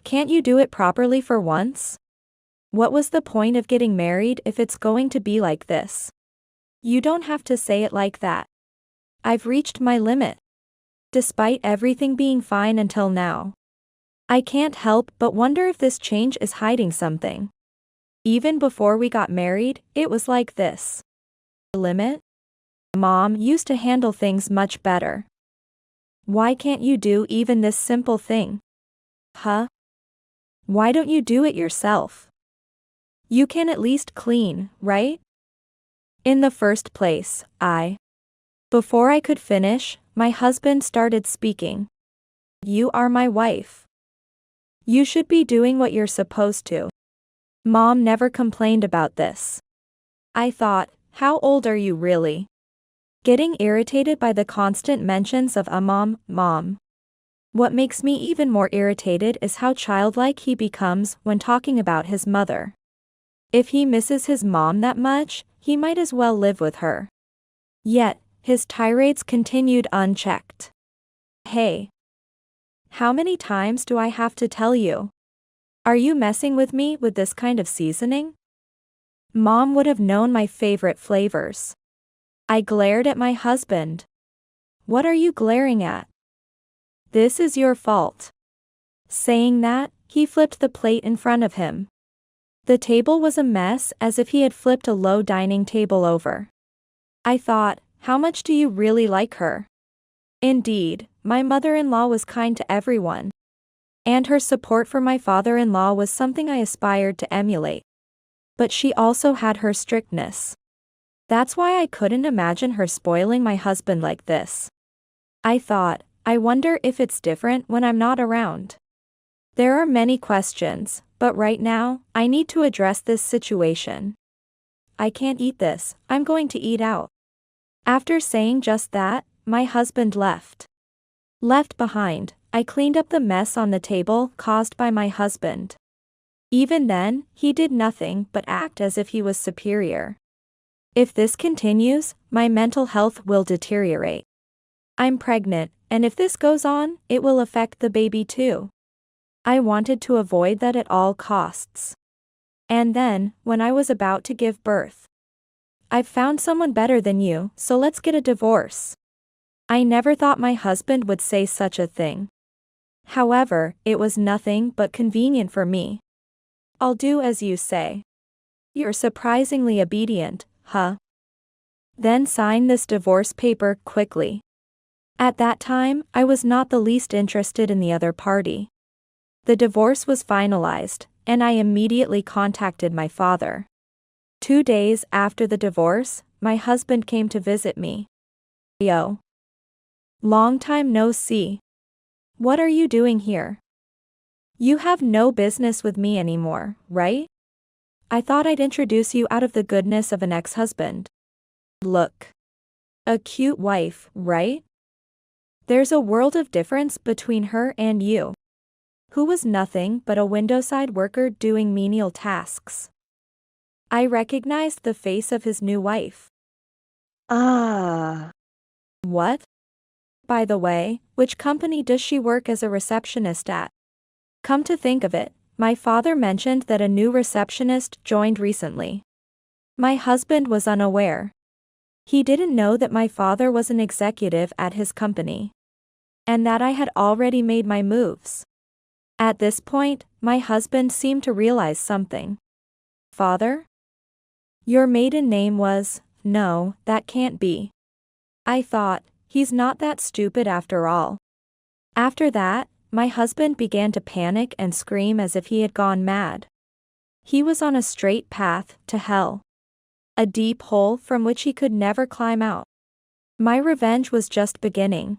Can't you do it properly for once? What was the point of getting married if it's going to be like this? You don't have to say it like that. I've reached my limit. Despite everything being fine until now. I can't help but wonder if this change is hiding something. Even before we got married, it was like this. Limit? Mom used to handle things much better. Why can't you do even this simple thing? Huh? Why don't you do it yourself? You can at least clean, right? In the first place, Before I could finish, my husband started speaking. You are my wife. You should be doing what you're supposed to. Mom never complained about this. I thought, how old are you really? Getting irritated by the constant mentions of mom. What makes me even more irritated is how childlike he becomes when talking about his mother. If he misses his mom that much, he might as well live with her. Yet, his tirades continued unchecked. Hey. How many times do I have to tell you? Are you messing with me with this kind of seasoning? Mom would have known my favorite flavors. I glared at my husband. What are you glaring at? This is your fault. Saying that, he flipped the plate in front of him. The table was a mess, as if he had flipped a low dining table over. I thought, how much do you really like her? Indeed, my mother-in-law was kind to everyone. And her support for my father-in-law was something I aspired to emulate. But she also had her strictness. That's why I couldn't imagine her spoiling my husband like this. I thought, I wonder if it's different when I'm not around. There are many questions, but right now, I need to address this situation. I can't eat this, I'm going to eat out. After saying just that, my husband left. Left behind, I cleaned up the mess on the table caused by my husband. Even then, he did nothing but act as if he was superior. If this continues, my mental health will deteriorate. I'm pregnant, and if this goes on, it will affect the baby too. I wanted to avoid that at all costs. And then, when I was about to give birth, I've found someone better than you, so let's get a divorce. I never thought my husband would say such a thing. However, it was nothing but convenient for me. I'll do as you say. You're surprisingly obedient, huh? Then sign this divorce paper quickly. At that time, I was not the least interested in the other party. The divorce was finalized, and I immediately contacted my father. 2 days after the divorce, my husband came to visit me. Yo. Long time no see. What are you doing here? You have no business with me anymore, right? I thought I'd introduce you out of the goodness of an ex-husband. Look. A cute wife, right? There's a world of difference between her and you. Who was nothing but a windowside worker doing menial tasks. I recognized the face of his new wife. What? By the way, which company does she work as a receptionist at? Come to think of it, my father mentioned that a new receptionist joined recently. My husband was unaware. He didn't know that my father was an executive at his company. And that I had already made my moves. At this point, my husband seemed to realize something. Father? Your maiden name was, no, that can't be. I thought, he's not that stupid after all. After that, my husband began to panic and scream as if he had gone mad. He was on a straight path to hell. A deep hole from which he could never climb out. My revenge was just beginning.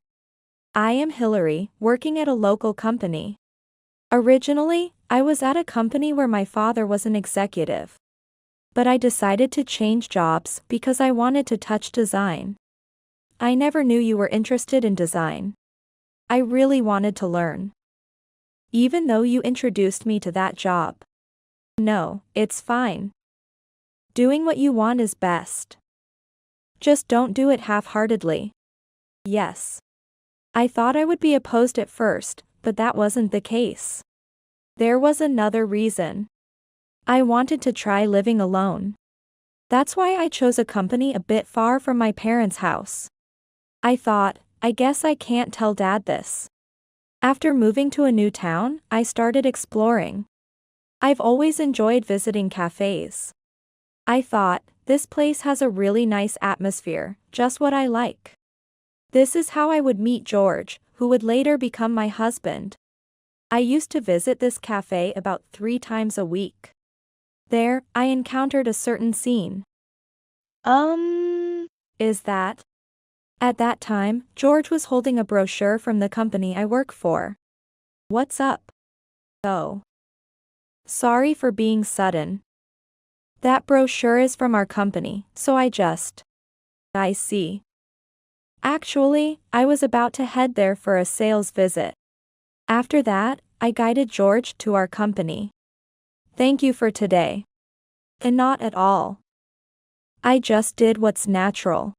I am Hillary, working at a local company. Originally, I was at a company where my father was an executive. But I decided to change jobs because I wanted to touch design. I never knew you were interested in design. I really wanted to learn. Even though you introduced me to that job. No, it's fine. Doing what you want is best. Just don't do it half-heartedly. Yes. I thought I would be opposed at first, but that wasn't the case. There was another reason. I wanted to try living alone. That's why I chose a company a bit far from my parents' house. I thought, I guess I can't tell Dad this. After moving to a new town, I started exploring. I've always enjoyed visiting cafes. I thought, this place has a really nice atmosphere, just what I like. This is how I would meet George, who would later become my husband. I used to visit this cafe about 3 times a week. There, I encountered a certain scene. Is that? At that time, George was holding a brochure from the company I work for. What's up? Oh. Sorry for being sudden. That brochure is from our company, so I see. Actually, I was about to head there for a sales visit. After that, I guided George to our company. Thank you for today. And not at all. I just did what's natural.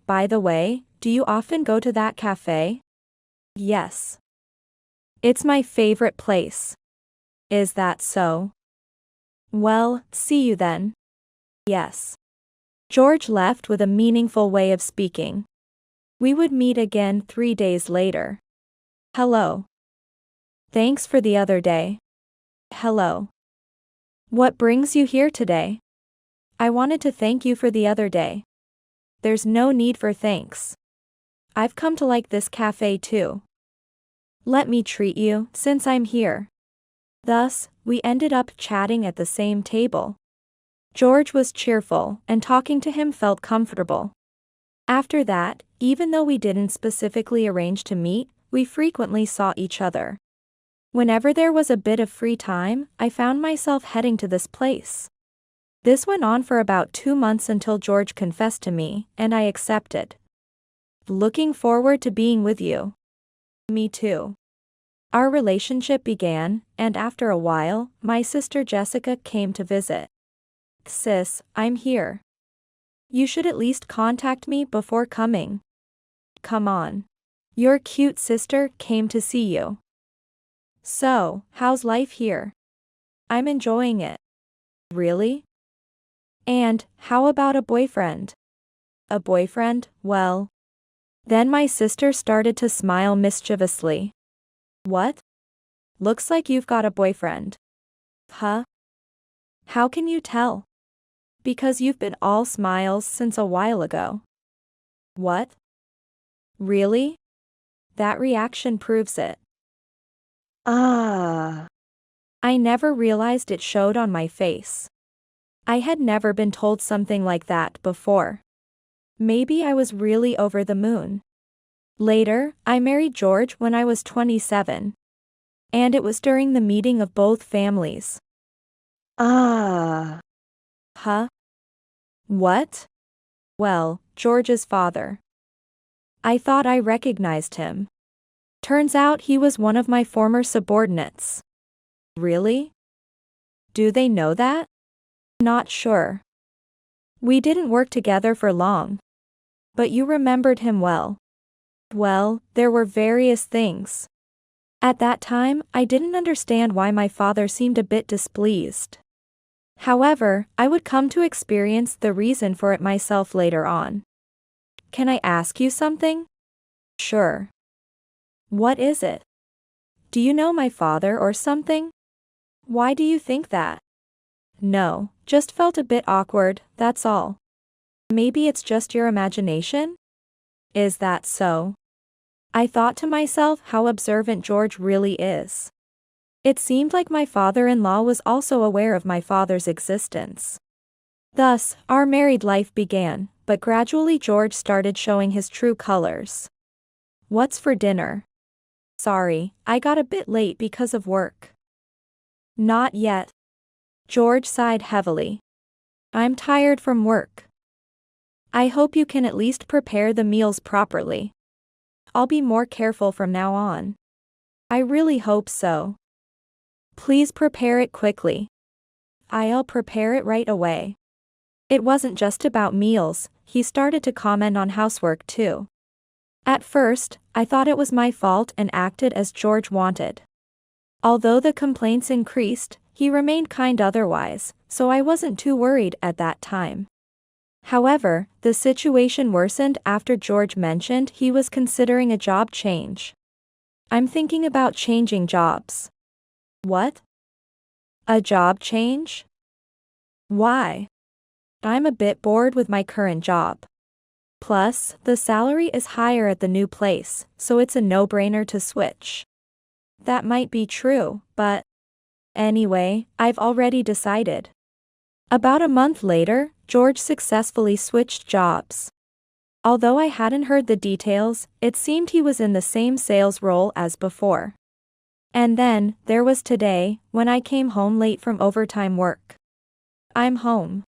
By the way, do you often go to that cafe? Yes. It's my favorite place. Is that so? Well, see you then. Yes. George left with a meaningful way of speaking. We would meet again 3 days later. Hello. Thanks for the other day. Hello. What brings you here today? I wanted to thank you for the other day. There's no need for thanks. I've come to like this cafe too. Let me treat you, since I'm here. Thus, we ended up chatting at the same table. George was cheerful, and talking to him felt comfortable. After that, even though we didn't specifically arrange to meet, we frequently saw each other. Whenever there was a bit of free time, I found myself heading to this place. This went on for about 2 months until George confessed to me, and I accepted. Looking forward to being with you. Me too. Our relationship began, and after a while, my sister Jessica came to visit. Sis, I'm here. You should at least contact me before coming. Come on. Your cute sister came to see you. So, how's life here? I'm enjoying it. Really? And, how about a boyfriend? A boyfriend, well. Then my sister started to smile mischievously. What? Looks like you've got a boyfriend. Huh? How can you tell? Because you've been all smiles since a while ago. What? Really? That reaction proves it. I never realized it showed on my face. I had never been told something like that before. Maybe I was really over the moon. Later, I married George when I was 27. And it was during the meeting of both families. Huh? What? Well, George's father. I thought I recognized him. Turns out he was one of my former subordinates. Really? Do they know that? Not sure. We didn't work together for long. But you remembered him well. Well, there were various things. At that time, I didn't understand why my father seemed a bit displeased. However, I would come to experience the reason for it myself later on. Can I ask you something? Sure. What is it? Do you know my father or something? Why do you think that? No, just felt a bit awkward, that's all. Maybe it's just your imagination? Is that so? I thought to myself how observant George really is. It seemed like my father-in-law was also aware of my father's existence. Thus, our married life began, but gradually George started showing his true colors. What's for dinner? Sorry, I got a bit late because of work. Not yet. George sighed heavily. I'm tired from work. I hope you can at least prepare the meals properly. I'll be more careful from now on. I really hope so. Please prepare it quickly. I'll prepare it right away. It wasn't just about meals, he started to comment on housework too. At first, I thought it was my fault and acted as George wanted. Although the complaints increased, he remained kind otherwise, so I wasn't too worried at that time. However, the situation worsened after George mentioned he was considering a job change. I'm thinking about changing jobs. What? A job change? Why? I'm a bit bored with my current job. Plus, the salary is higher at the new place, so it's a no-brainer to switch. That might be true, but anyway, I've already decided. About a month later, George successfully switched jobs. Although I hadn't heard the details, it seemed he was in the same sales role as before. And then, there was today, when I came home late from overtime work. I'm home.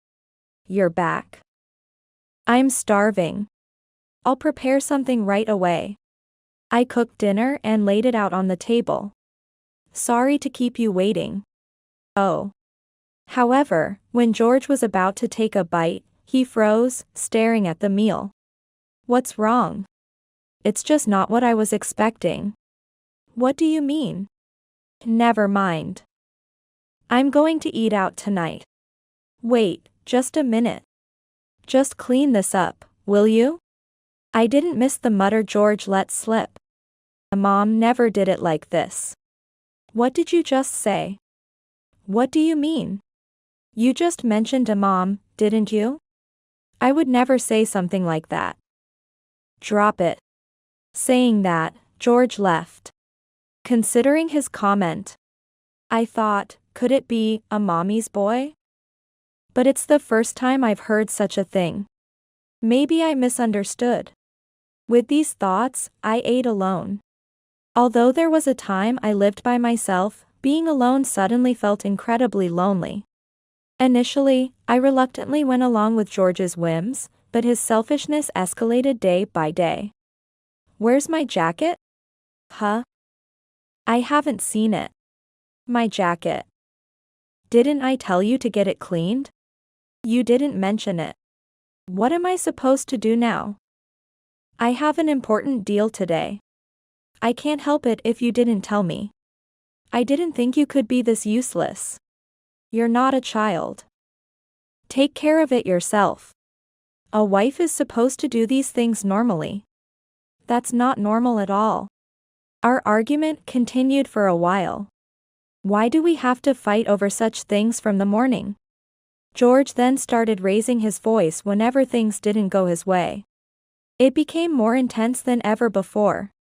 You're back. I'm starving. I'll prepare something right away. I cooked dinner and laid it out on the table. Sorry to keep you waiting. Oh. However, when George was about to take a bite, he froze, staring at the meal. What's wrong? It's just not what I was expecting. What do you mean? Never mind. I'm going to eat out tonight. Wait, just a minute. Just clean this up, will you? I didn't miss the mutter George let slip. Mom never did it like this. What did you just say? What do you mean? You just mentioned a mom, didn't you? I would never say something like that. Drop it. Saying that, George left. Considering his comment, I thought, could it be a mommy's boy? But it's the first time I've heard such a thing. Maybe I misunderstood. With these thoughts, I ate alone. Although there was a time I lived by myself, being alone suddenly felt incredibly lonely. Initially, I reluctantly went along with George's whims, but his selfishness escalated day by day. Where's my jacket? Huh? I haven't seen it. My jacket. Didn't I tell you to get it cleaned? You didn't mention it. What am I supposed to do now? I have an important deal today. I can't help it if you didn't tell me. I didn't think you could be this useless. You're not a child. Take care of it yourself. A wife is supposed to do these things normally. That's not normal at all. Our argument continued for a while. Why do we have to fight over such things from the morning? George then started raising his voice whenever things didn't go his way. It became more intense than ever before.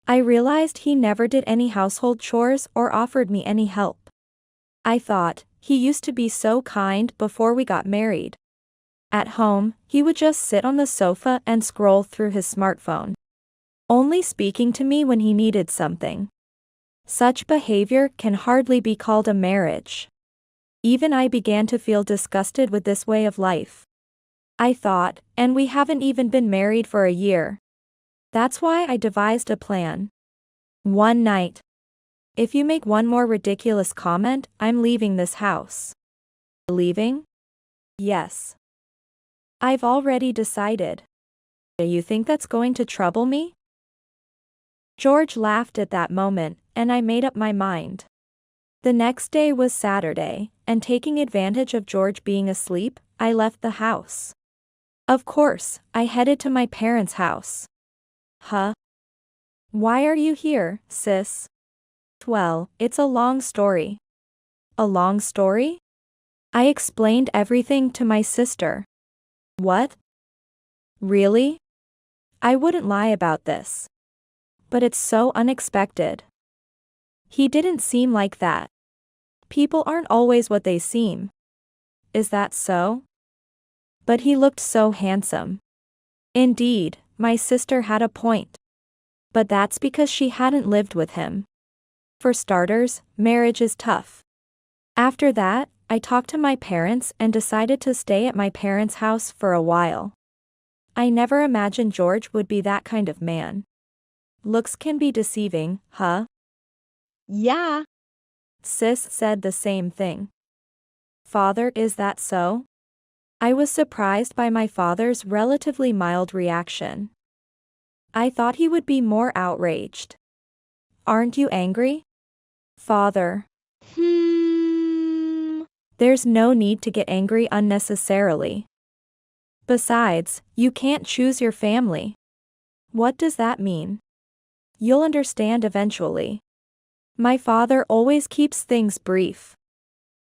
I realized he never did any household chores or offered me any help. I thought, he used to be so kind before we got married. At home, he would just sit on the sofa and scroll through his smartphone. Only speaking to me when he needed something. Such behavior can hardly be called a marriage. Even I began to feel disgusted with this way of life. I thought, and we haven't even been married for a year. That's why I devised a plan. One night. If you make one more ridiculous comment, I'm leaving this house. Leaving? Yes. I've already decided. Do you think that's going to trouble me? George laughed at that moment, and I made up my mind. The next day was Saturday, and taking advantage of George being asleep, I left the house. Of course, I headed to my parents' house. Huh? Why are you here, sis? Well, it's a long story. A long story? I explained everything to my sister. What? Really? I wouldn't lie about this. But it's so unexpected. He didn't seem like that. People aren't always what they seem. Is that so? But he looked so handsome. Indeed, my sister had a point. But that's because she hadn't lived with him. For starters, marriage is tough. After that, I talked to my parents and decided to stay at my parents' house for a while. I never imagined George would be that kind of man. Looks can be deceiving, huh? Yeah. Sis said the same thing. Father, is that so? I was surprised by my father's relatively mild reaction. I thought he would be more outraged. Aren't you angry? Father. There's no need to get angry unnecessarily. Besides, you can't choose your family. What does that mean? You'll understand eventually. My father always keeps things brief.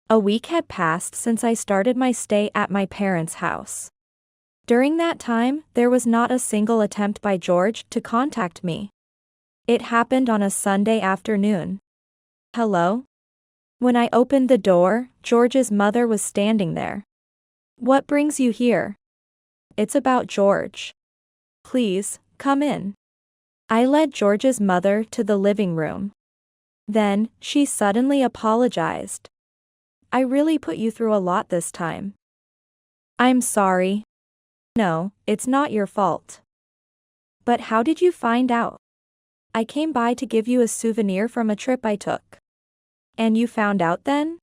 A week had passed since I started my stay at my parents' house. During that time, there was not a single attempt by George to contact me. It happened on a Sunday afternoon. Hello? When I opened the door, George's mother was standing there. What brings you here? It's about George. Please, come in. I led George's mother to the living room. Then, she suddenly apologized. I really put you through a lot this time. I'm sorry. No, it's not your fault. But how did you find out? I came by to give you a souvenir from a trip I took. And you found out then?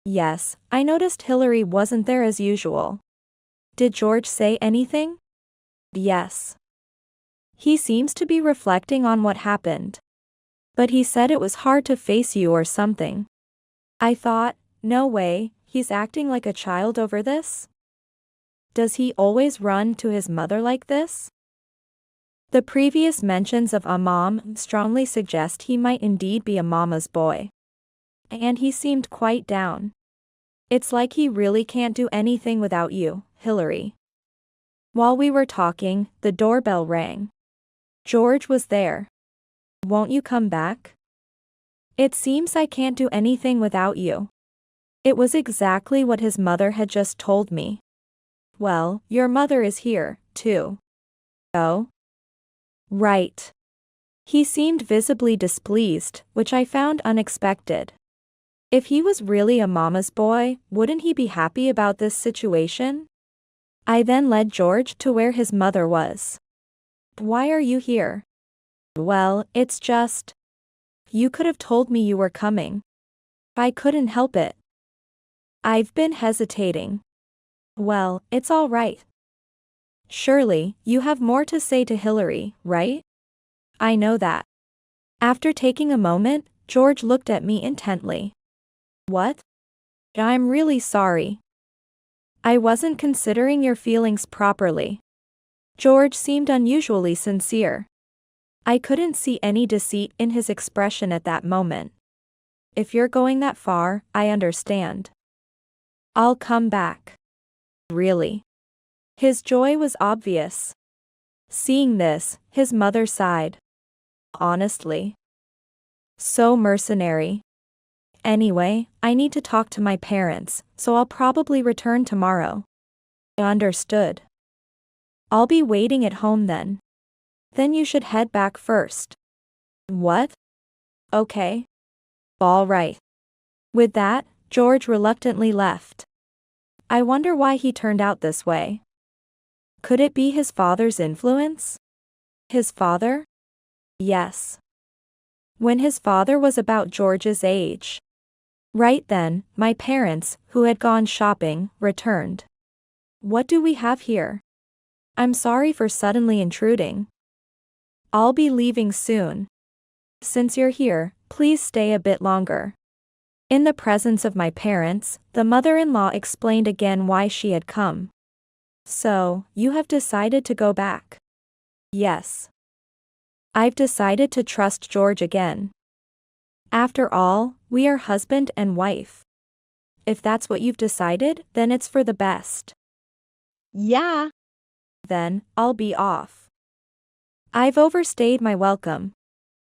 Yes, I noticed Hillary wasn't there as usual. Did George say anything? Yes. He seems to be reflecting on what happened. But he said it was hard to face you or something. I thought, no way, he's acting like a child over this? Does he always run to his mother like this? The previous mentions of a mom strongly suggest he might indeed be a mama's boy. And he seemed quite down. It's like he really can't do anything without you, Hillary. While we were talking, the doorbell rang. George was there. Won't you come back? It seems I can't do anything without you. It was exactly what his mother had just told me. Well, your mother is here, too. Oh? Right. He seemed visibly displeased, which I found unexpected. If he was really a mama's boy, wouldn't he be happy about this situation? I then led George to where his mother was. Why are you here? Well, it's just. You could have told me you were coming. I couldn't help it. I've been hesitating. Well, it's all right. Surely, you have more to say to Hillary, right? I know that. After taking a moment, George looked at me intently. What? I'm really sorry. I wasn't considering your feelings properly. George seemed unusually sincere. I couldn't see any deceit in his expression at that moment. If you're going that far, I understand. I'll come back. Really? His joy was obvious. Seeing this, his mother sighed. Honestly. So mercenary. Anyway, I need to talk to my parents, so I'll probably return tomorrow. Understood. I'll be waiting at home then. Then you should head back first. What? Okay. All right. With that, George reluctantly left. I wonder why he turned out this way. Could it be his father's influence? His father? Yes. When his father was about George's age. Right then, my parents, who had gone shopping, returned. What do we have here? I'm sorry for suddenly intruding. I'll be leaving soon. Since you're here, please stay a bit longer. In the presence of my parents, the mother-in-law explained again why she had come. So, you have decided to go back? Yes. I've decided to trust George again. After all, we are husband and wife. If that's what you've decided, then it's for the best. Yeah. Then, I'll be off. I've overstayed my welcome.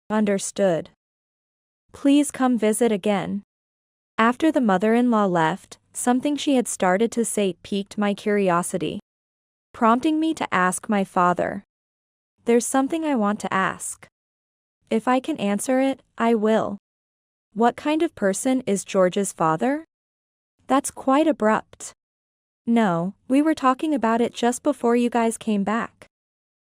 Understood. Please come visit again. After the mother-in-law left, something she had started to say piqued my curiosity, prompting me to ask my father. There's something I want to ask. If I can answer it, I will. What kind of person is George's father? That's quite abrupt. No, we were talking about it just before you guys came back.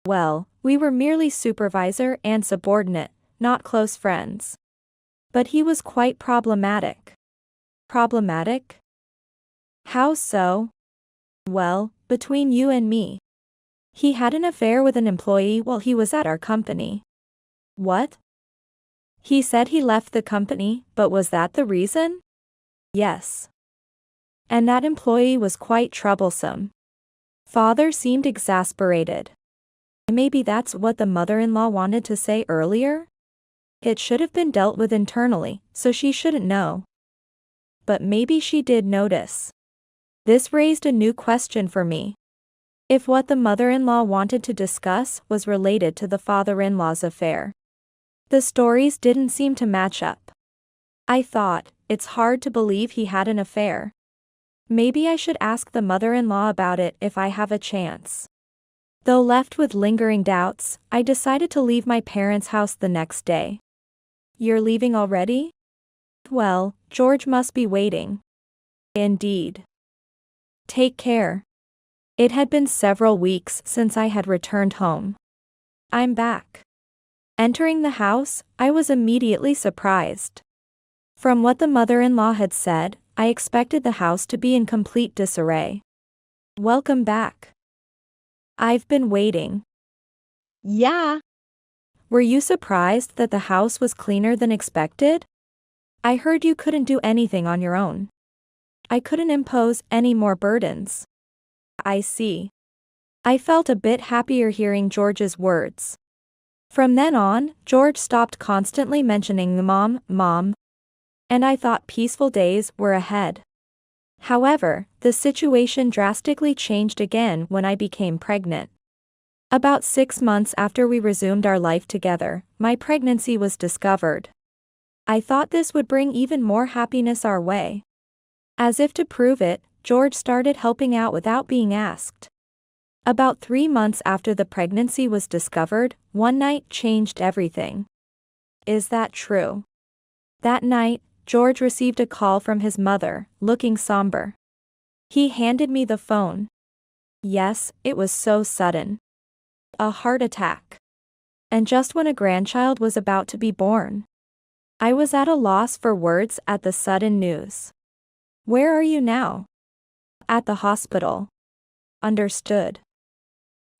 Well, we were merely supervisor and subordinate, not close friends. But he was quite problematic. Problematic? How so? Well, between you and me. He had an affair with an employee while he was at our company. What? He said he left the company, but was that the reason? Yes. And that employee was quite troublesome. Father seemed exasperated. Maybe that's what the mother-in-law wanted to say earlier? It should have been dealt with internally, so she shouldn't know. But maybe she did notice. This raised a new question for me. If what the mother-in-law wanted to discuss was related to the father-in-law's affair. The stories didn't seem to match up. I thought, it's hard to believe he had an affair. Maybe I should ask the mother-in-law about it if I have a chance. Though left with lingering doubts, I decided to leave my parents' house the next day. You're leaving already? Well, George must be waiting. Indeed. Take care. It had been several weeks since I had returned home. I'm back. Entering the house, I was immediately surprised. From what the mother-in-law had said, I expected the house to be in complete disarray. Welcome back. I've been waiting. Yeah. Were you surprised that the house was cleaner than expected? I heard you couldn't do anything on your own. I couldn't impose any more burdens. I see. I felt a bit happier hearing George's words. From then on, George stopped constantly mentioning the mom, and I thought peaceful days were ahead. However, the situation drastically changed again when I became pregnant. About 6 months after we resumed our life together, my pregnancy was discovered. I thought this would bring even more happiness our way. As if to prove it, George started helping out without being asked. About 3 months after the pregnancy was discovered, one night changed everything. Is that true? That night, George received a call from his mother, looking somber. He handed me the phone. Yes, it was so sudden. A heart attack. And just when a grandchild was about to be born. I was at a loss for words at the sudden news. Where are you now? At the hospital. Understood.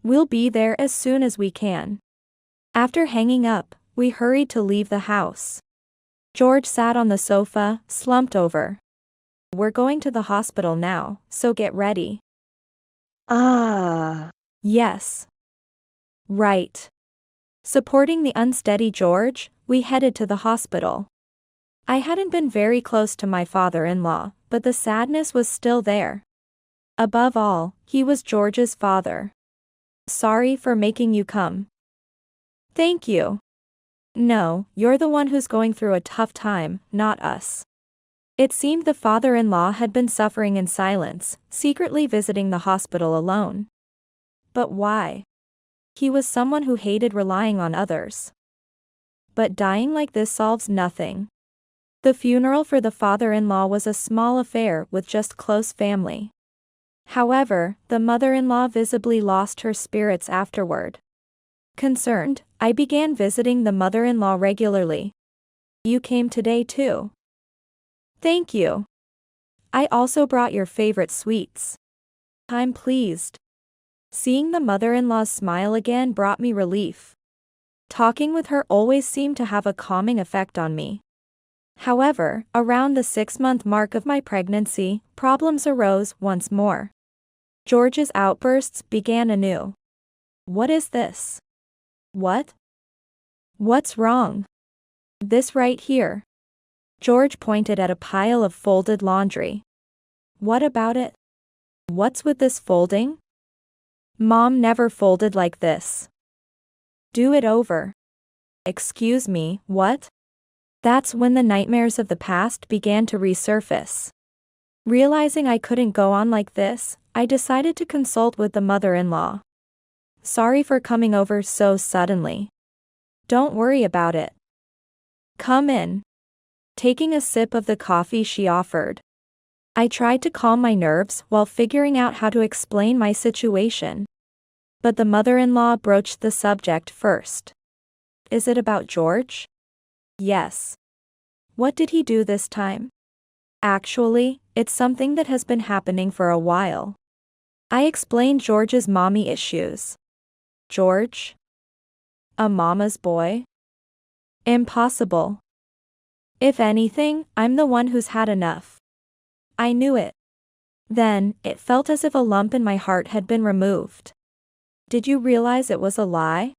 We'll be there as soon as we can. After hanging up, we hurried to leave the house. George sat on the sofa, slumped over. We're going to the hospital now, so get ready. Yes. Right. Supporting the unsteady George, we headed to the hospital. I hadn't been very close to my father-in-law, but the sadness was still there. Above all, he was George's father. Sorry for making you come. Thank you. No, you're the one who's going through a tough time, not us. It seemed the father-in-law had been suffering in silence, secretly visiting the hospital alone. But why? He was someone who hated relying on others. But dying like this solves nothing. The funeral for the father-in-law was a small affair with just close family. However, the mother-in-law visibly lost her spirits afterward. Concerned, I began visiting the mother-in-law regularly. You came today too. Thank you. I also brought your favorite sweets. I'm pleased. Seeing the mother-in-law's smile again brought me relief. Talking with her always seemed to have a calming effect on me. However, around the 6-month mark of my pregnancy, problems arose once more. George's outbursts began anew. What is this? What? What's wrong? This right here. George pointed at a pile of folded laundry. What about it? What's with this folding? Mom never folded like this. Do it over. Excuse me, what? That's when the nightmares of the past began to resurface. Realizing I couldn't go on like this, I decided to consult with the mother-in-law. Sorry for coming over so suddenly. Don't worry about it. Come in. Taking a sip of the coffee she offered. I tried to calm my nerves while figuring out how to explain my situation. But the mother-in-law broached the subject first. Is it about George? Yes. What did he do this time? Actually, it's something that has been happening for a while. I explained George's mommy issues. George? A mama's boy? Impossible. If anything, I'm the one who's had enough. I knew it. Then, it felt as if a lump in my heart had been removed. Did you realize it was a lie?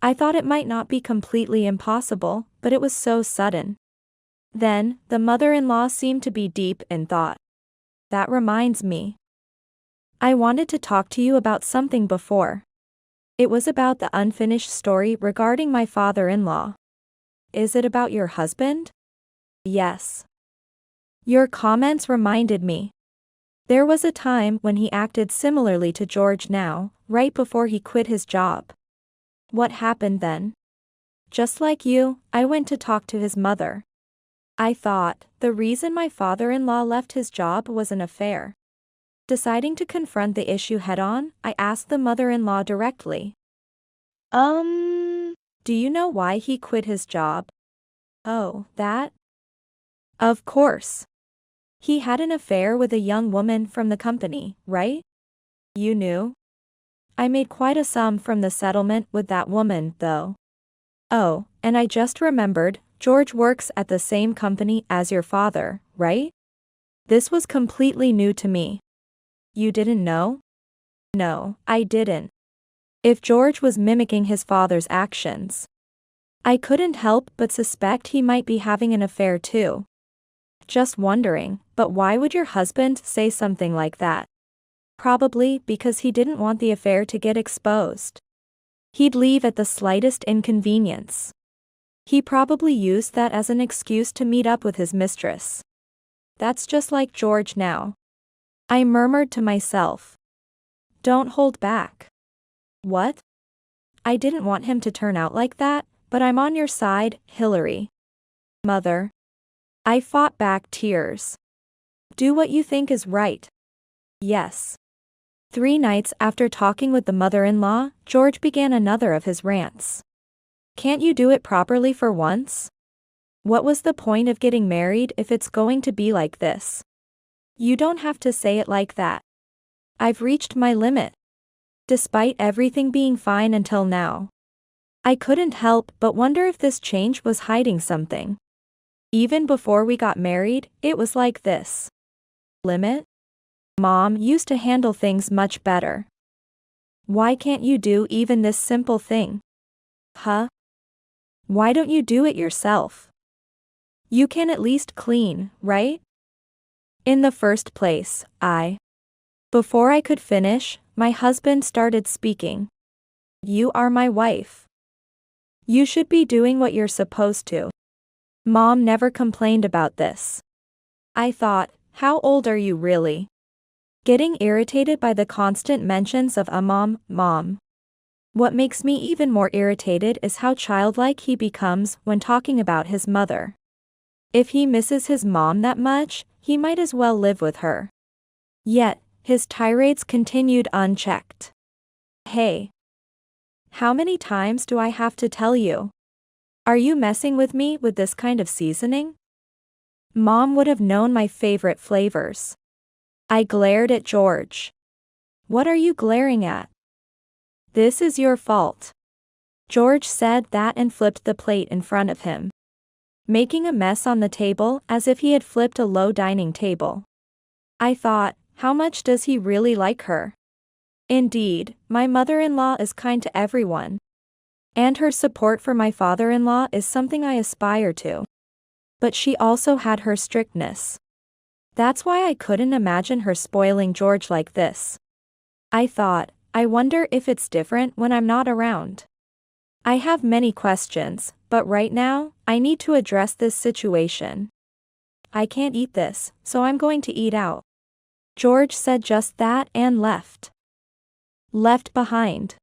I thought it might not be completely impossible, but it was so sudden. Then, the mother-in-law seemed to be deep in thought. That reminds me. I wanted to talk to you about something before. It was about the unfinished story regarding my father-in-law. Is it about your husband? Yes. Your comments reminded me. There was a time when he acted similarly to George now, right before he quit his job. What happened then? Just like you, I went to talk to his mother. I thought, the reason my father-in-law left his job was an affair. Deciding to confront the issue head-on, I asked the mother-in-law directly. Do you know why he quit his job? Oh, that? Of course. He had an affair with a young woman from the company, right? You knew? I made quite a sum from the settlement with that woman, though. Oh, and I just remembered, George works at the same company as your father, right? This was completely new to me. You didn't know? No, I didn't. If George was mimicking his father's actions, I couldn't help but suspect he might be having an affair too. Just wondering, but why would your husband say something like that? Probably because he didn't want the affair to get exposed. He'd leave at the slightest inconvenience. He probably used that as an excuse to meet up with his mistress. That's just like George now. I murmured to myself. Don't hold back. What? I didn't want him to turn out like that, but I'm on your side, Hillary. Mother. I fought back tears. Do what you think is right. Yes. 3 nights after talking with the mother-in-law, George began another of his rants. Can't you do it properly for once? What was the point of getting married if it's going to be like this? You don't have to say it like that. I've reached my limit. Despite everything being fine until now. I couldn't help but wonder if this change was hiding something. Even before we got married, it was like this. Limit? Mom used to handle things much better. Why can't you do even this simple thing? Huh? Why don't you do it yourself? You can at least clean, right? In the first place, Before I could finish, my husband started speaking. You are my wife. You should be doing what you're supposed to. Mom never complained about this. I thought, how old are you really? Getting irritated by the constant mentions of mom. What makes me even more irritated is how childlike he becomes when talking about his mother. If he misses his mom that much, he might as well live with her. Yet, his tirades continued unchecked. Hey. How many times do I have to tell you? Are you messing with me with this kind of seasoning? Mom would have known my favorite flavors. I glared at George. What are you glaring at? This is your fault. George said that and flipped the plate in front of him, making a mess on the table as if he had flipped a low dining table. I thought, how much does he really like her? Indeed, my mother-in-law is kind to everyone. And her support for my father-in-law is something I aspire to. But she also had her strictness. That's why I couldn't imagine her spoiling George like this. I thought, I wonder if it's different when I'm not around. I have many questions, but right now, I need to address this situation. I can't eat this, so I'm going to eat out. George said just that and left. Left behind.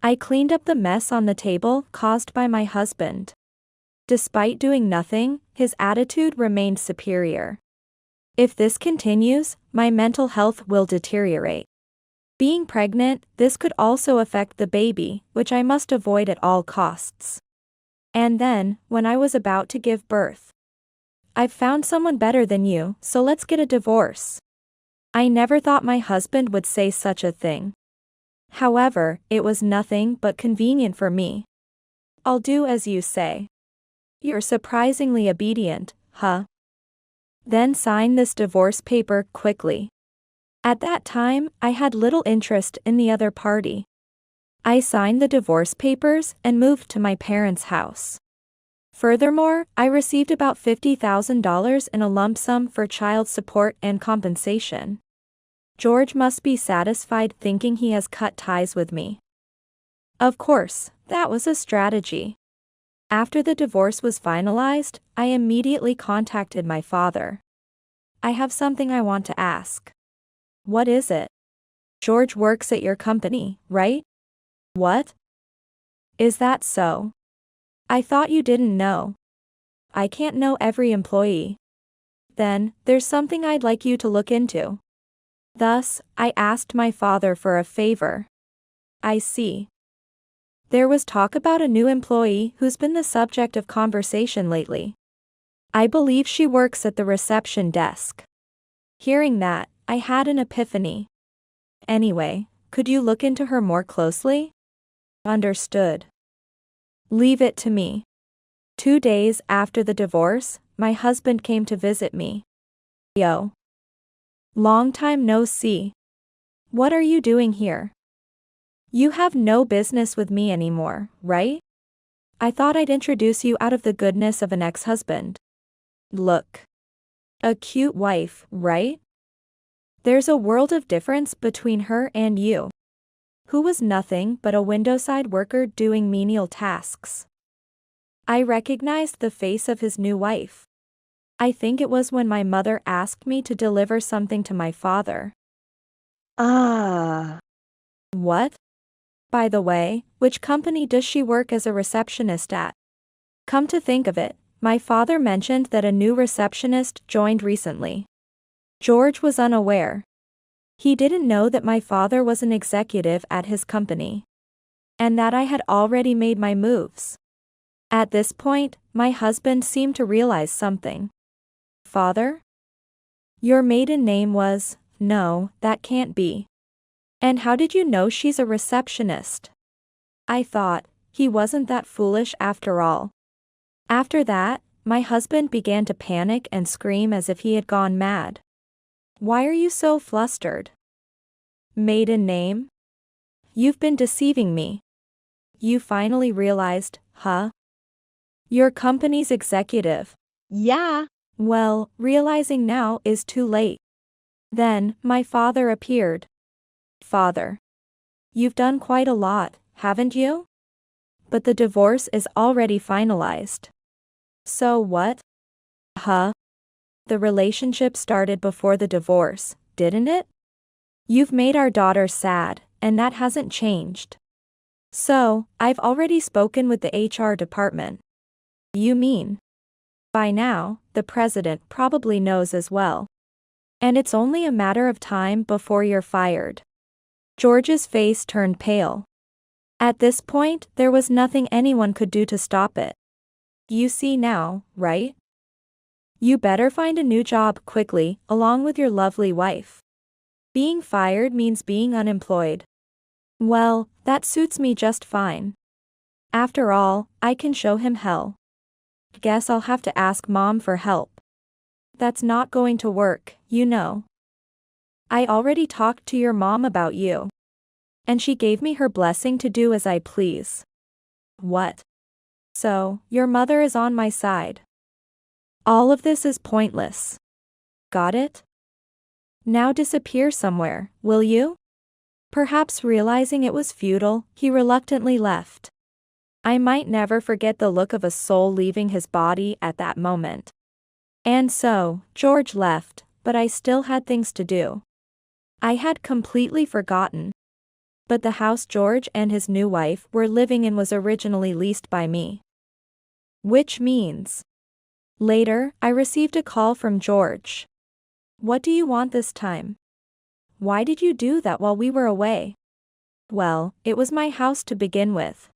I cleaned up the mess on the table caused by my husband. Despite doing nothing, his attitude remained superior. If this continues, my mental health will deteriorate. Being pregnant, this could also affect the baby, which I must avoid at all costs. And then, when I was about to give birth. I've found someone better than you, so let's get a divorce. I never thought my husband would say such a thing. However, it was nothing but convenient for me. I'll do as you say. You're surprisingly obedient, huh? Then sign this divorce paper quickly. At that time, I had little interest in the other party. I signed the divorce papers and moved to my parents' house. Furthermore, I received about $50,000 in a lump sum for child support and compensation. George must be satisfied thinking he has cut ties with me. Of course, that was a strategy. After the divorce was finalized, I immediately contacted my father. I have something I want to ask. What is it? George works at your company, right? What? Is that so? I thought you didn't know. I can't know every employee. Then, there's something I'd like you to look into. Thus, I asked my father for a favor. I see. There was talk about a new employee who's been the subject of conversation lately. I believe she works at the reception desk. Hearing that, I had an epiphany. Anyway, could you look into her more closely? Understood. Leave it to me. 2 days after the divorce, my husband came to visit me. Yo. Long time no see. What are you doing here? You have no business with me anymore, right? I thought I'd introduce you out of the goodness of an ex-husband. Look. A cute wife, right? There's a world of difference between her and you. Who was nothing but a windowside worker doing menial tasks. I recognized the face of his new wife. I think it was when my mother asked me to deliver something to my father. What? By the way, which company does she work as a receptionist at? Come to think of it, my father mentioned that a new receptionist joined recently. George was unaware. He didn't know that my father was an executive at his company. And that I had already made my moves. At this point, my husband seemed to realize something. Father? Your maiden name was, no, that can't be. And how did you know she's a receptionist? I thought, he wasn't that foolish after all. After that, my husband began to panic and scream as if he had gone mad. Why are you so flustered? Maiden name? You've been deceiving me. You finally realized, huh? Your company's executive. Yeah. Well, realizing now is too late. Then, my father appeared. Father. You've done quite a lot, haven't you? But the divorce is already finalized. So what? Huh? The relationship started before the divorce, didn't it? You've made our daughter sad, and that hasn't changed. So, I've already spoken with the HR department. You mean? By now, the president probably knows as well. And it's only a matter of time before you're fired. George's face turned pale. At this point, there was nothing anyone could do to stop it. You see now, right? You better find a new job quickly, along with your lovely wife. Being fired means being unemployed. Well, that suits me just fine. After all, I can show him hell. Guess I'll have to ask Mom for help. That's not going to work, you know. I already talked to your mom about you. And she gave me her blessing to do as I please. What? So, your mother is on my side. All of this is pointless. Got it? Now disappear somewhere, will you? Perhaps realizing it was futile, he reluctantly left. I might never forget the look of a soul leaving his body at that moment. And so, George left, but I still had things to do. I had completely forgotten. But the house George and his new wife were living in was originally leased by me. Which means. Later, I received a call from George. What do you want this time? Why did you do that while we were away? Well, it was my house to begin with.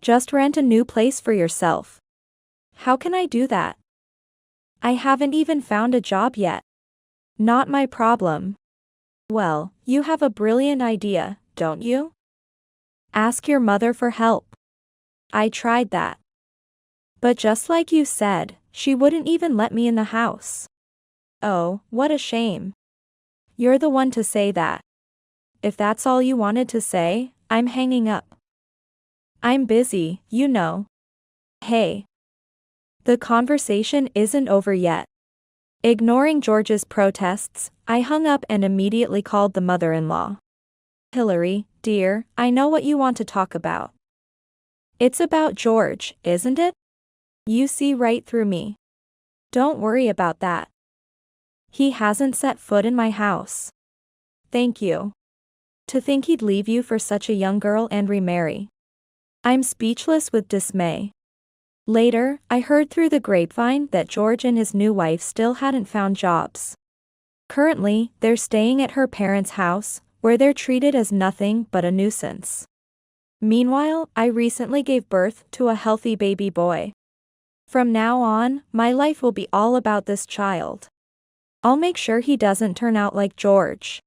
Just rent a new place for yourself. How can I do that? I haven't even found a job yet. Not my problem. Well, you have a brilliant idea, don't you? Ask your mother for help. I tried that. But just like you said, she wouldn't even let me in the house. Oh, what a shame. You're the one to say that. If that's all you wanted to say, I'm hanging up. I'm busy, you know. Hey. The conversation isn't over yet. Ignoring George's protests, I hung up and immediately called the mother-in-law. Hillary, dear, I know what you want to talk about. It's about George, isn't it? You see right through me. Don't worry about that. He hasn't set foot in my house. Thank you. To think he'd leave you for such a young girl and remarry. I'm speechless with dismay. Later, I heard through the grapevine that George and his new wife still hadn't found jobs. Currently, they're staying at her parents' house, where they're treated as nothing but a nuisance. Meanwhile, I recently gave birth to a healthy baby boy. From now on, my life will be all about this child. I'll make sure he doesn't turn out like George.